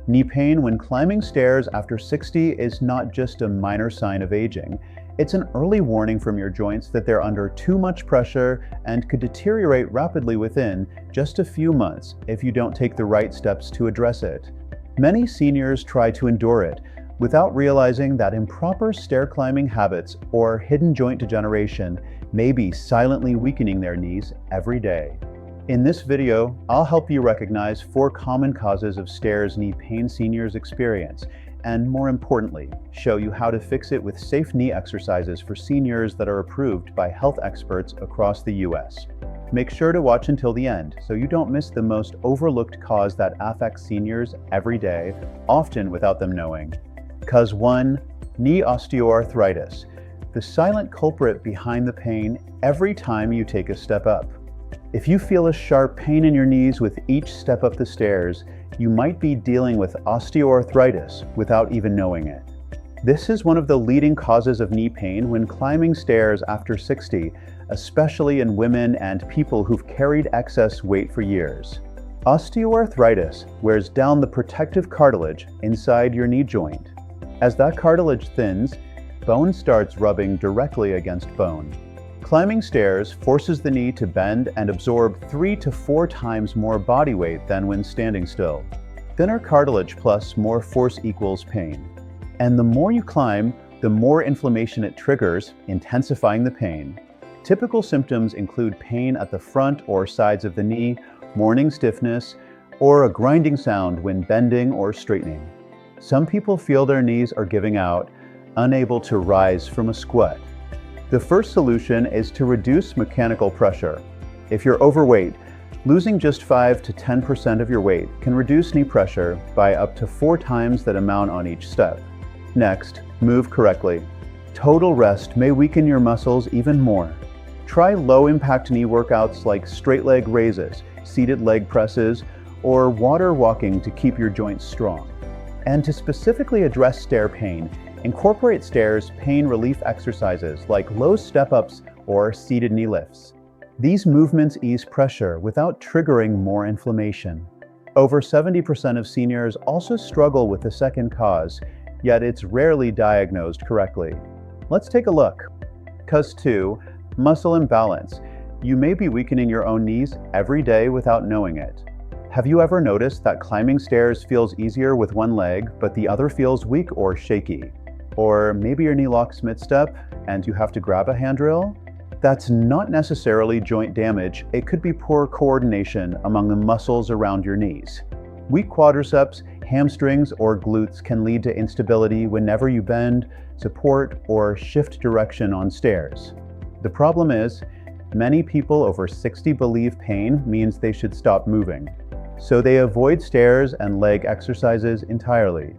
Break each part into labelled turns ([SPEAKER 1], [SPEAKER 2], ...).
[SPEAKER 1] Knee pain when climbing stairs after 60 is not just a minor sign of aging. It's an early warning from your joints that they're under too much pressure and could deteriorate rapidly within just a few months if you don't take the right steps to address it. Many seniors try to endure it without realizing that improper stair climbing habits or hidden joint degeneration may be silently weakening their knees every day. In this video, I'll help you recognize 4 common causes of stairs knee pain seniors experience, and more importantly, show you how to fix it with safe knee exercises for seniors that are approved by health experts across the US. Make sure to watch until the end so you don't miss the most overlooked cause that affects seniors every day, often without them knowing. Cause 1, knee osteoarthritis, the silent culprit behind the pain every time you take a step up. If you feel a sharp pain in your knees with each step up the stairs, you might be dealing with osteoarthritis without even knowing it. This is one of the leading causes of knee pain when climbing stairs after 60, especially in women and people who've carried excess weight for years. Osteoarthritis wears down the protective cartilage inside your knee joint. As that cartilage thins, bone starts rubbing directly against bone. Climbing stairs forces the knee to bend and absorb 3 to 4 times more body weight than when standing still. Thinner cartilage plus more force equals pain. And the more you climb, the more inflammation it triggers, intensifying the pain. Typical symptoms include pain at the front or sides of the knee, morning stiffness, or a grinding sound when bending or straightening. Some people feel their knees are giving out, unable to rise from a squat. The first solution is to reduce mechanical pressure. If you're overweight, losing just 5 to 10% of your weight can reduce knee pressure by up to 4 times that amount on each step. Next, move correctly. Total rest may weaken your muscles even more. Try low-impact knee workouts like straight leg raises, seated leg presses, or water walking to keep your joints strong. And to specifically address stair pain, incorporate stairs pain relief exercises like low step-ups or seated knee lifts. These movements ease pressure without triggering more inflammation. Over 70% of seniors also struggle with the second cause, yet it's rarely diagnosed correctly. Let's take a look. Cause 2, muscle imbalance. You may be weakening your own knees every day without knowing it. Have you ever noticed that climbing stairs feels easier with one leg, but the other feels weak or shaky? Or maybe your knee locks mid-step and you have to grab a handrail? That's not necessarily joint damage. It could be poor coordination among the muscles around your knees. Weak quadriceps, hamstrings, or glutes can lead to instability whenever you bend, support, or shift direction on stairs. The problem is, many people over 60 believe pain means they should stop moving, so they avoid stairs and leg exercises entirely.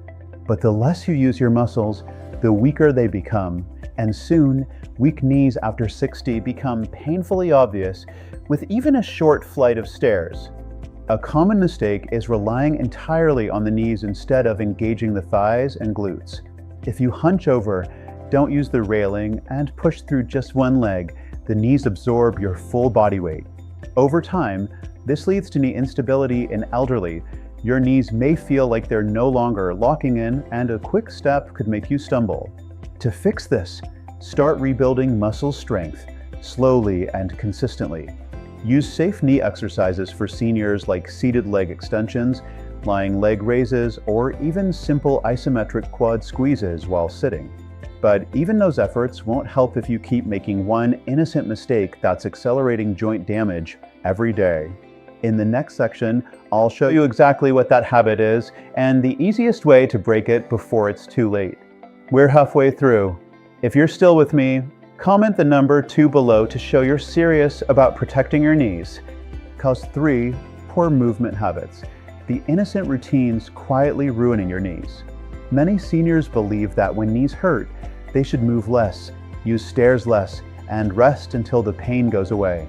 [SPEAKER 1] But the less you use your muscles, the weaker they become, and soon, weak knees after 60 become painfully obvious with even a short flight of stairs. A common mistake is relying entirely on the knees instead of engaging the thighs and glutes. If you hunch over, don't use the railing, and push through just one leg, the knees absorb your full body weight. Over time, this leads to knee instability in elderly. Your knees may feel like they're no longer locking in, and a quick step could make you stumble. To fix this, start rebuilding muscle strength, slowly and consistently. Use safe knee exercises for seniors like seated leg extensions, lying leg raises, or even simple isometric quad squeezes while sitting. But even those efforts won't help if you keep making one innocent mistake that's accelerating joint damage every day. In the next section, I'll show you exactly what that habit is and the easiest way to break it before it's too late. We're halfway through. If you're still with me, comment the number 2 below to show you're serious about protecting your knees. Cause 3, poor movement habits. The innocent routines quietly ruining your knees. Many seniors believe that when knees hurt, they should move less, use stairs less, and rest until the pain goes away.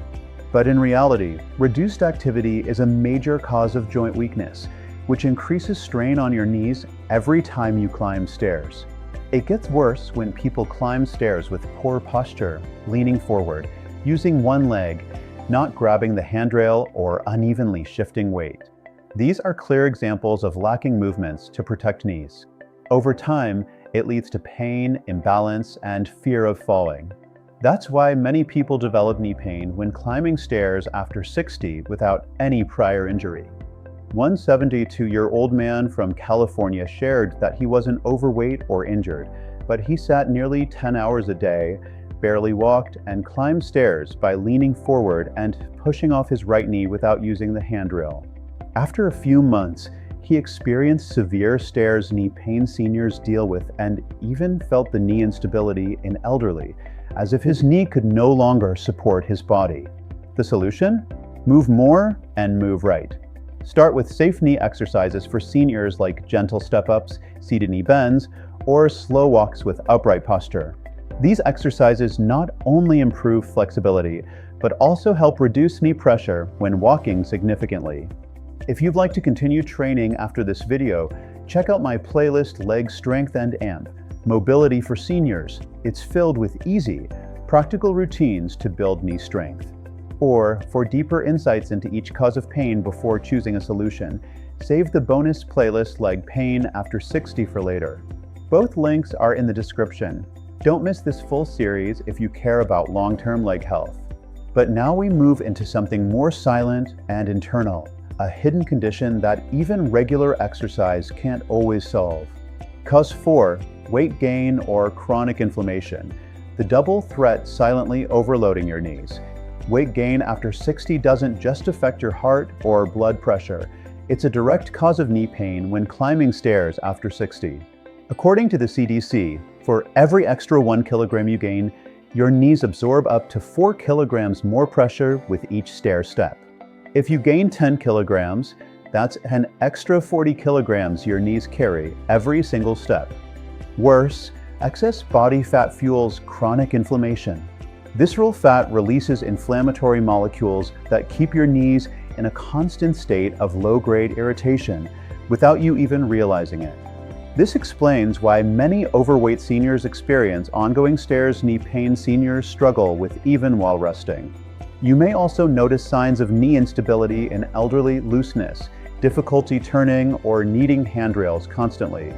[SPEAKER 1] But in reality, reduced activity is a major cause of joint weakness, which increases strain on your knees every time you climb stairs. It gets worse when people climb stairs with poor posture, leaning forward, using one leg, not grabbing the handrail or unevenly shifting weight. These are clear examples of lacking movements to protect knees. Over time, it leads to pain, imbalance, and fear of falling. That's why many people develop knee pain when climbing stairs after 60 without any prior injury. One 72-year-old man from California shared that he wasn't overweight or injured, but he sat nearly 10 hours a day, barely walked, and climbed stairs by leaning forward and pushing off his right knee without using the handrail. After a few months, he experienced severe stairs knee pain seniors deal with and even felt the knee instability in elderly, as if his knee could no longer support his body. The solution? Move more and move right. Start with safe knee exercises for seniors like gentle step-ups, seated knee bends, or slow walks with upright posture. These exercises not only improve flexibility, but also help reduce knee pressure when walking significantly. If you'd like to continue training after this video, check out my playlist Leg Strength and Amp, Mobility for Seniors. It's filled with easy, practical routines to build knee strength. Or, for deeper insights into each cause of pain before choosing a solution, save the bonus playlist Leg Pain After 60 for later. Both links are in the description. Don't miss this full series if you care about long-term leg health. But now we move into something more silent and internal, a hidden condition that even regular exercise can't always solve. Cause 4, weight gain or chronic inflammation, the double threat silently overloading your knees. Weight gain after 60 doesn't just affect your heart or blood pressure. It's a direct cause of knee pain when climbing stairs after 60. According to the CDC, for every extra 1 kilogram you gain, your knees absorb up to 4 kilograms more pressure with each stair step. If you gain 10 kilograms, that's an extra 40 kilograms your knees carry every single step. Worse, excess body fat fuels chronic inflammation. Visceral fat releases inflammatory molecules that keep your knees in a constant state of low-grade irritation without you even realizing it. This explains why many overweight seniors experience ongoing stairs knee pain seniors struggle with even while resting. You may also notice signs of knee instability in elderly looseness, difficulty turning, or needing handrails constantly.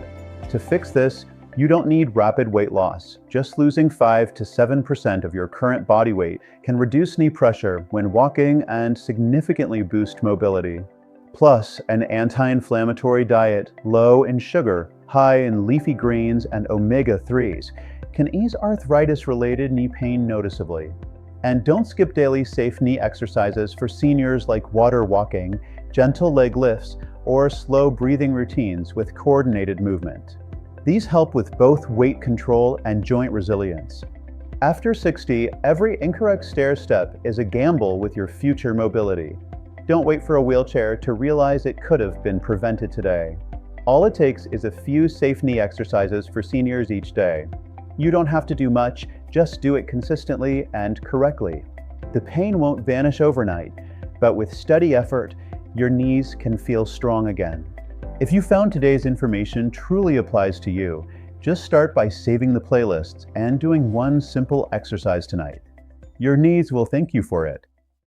[SPEAKER 1] To fix this, you don't need rapid weight loss. Just losing 5 to 7% of your current body weight can reduce knee pressure when walking and significantly boost mobility. Plus, an anti-inflammatory diet, low in sugar, high in leafy greens and omega-3s, can ease arthritis-related knee pain noticeably. And don't skip daily safe knee exercises for seniors like water walking, gentle leg lifts, or slow breathing routines with coordinated movement. These help with both weight control and joint resilience. After 60, every incorrect stair step is a gamble with your future mobility. Don't wait for a wheelchair to realize it could have been prevented today. All it takes is a few safe knee exercises for seniors each day. You don't have to do much, just do it consistently and correctly. The pain won't vanish overnight, but with steady effort, your knees can feel strong again. If you found today's information truly applies to you, just start by saving the playlists and doing one simple exercise tonight. Your knees will thank you for it.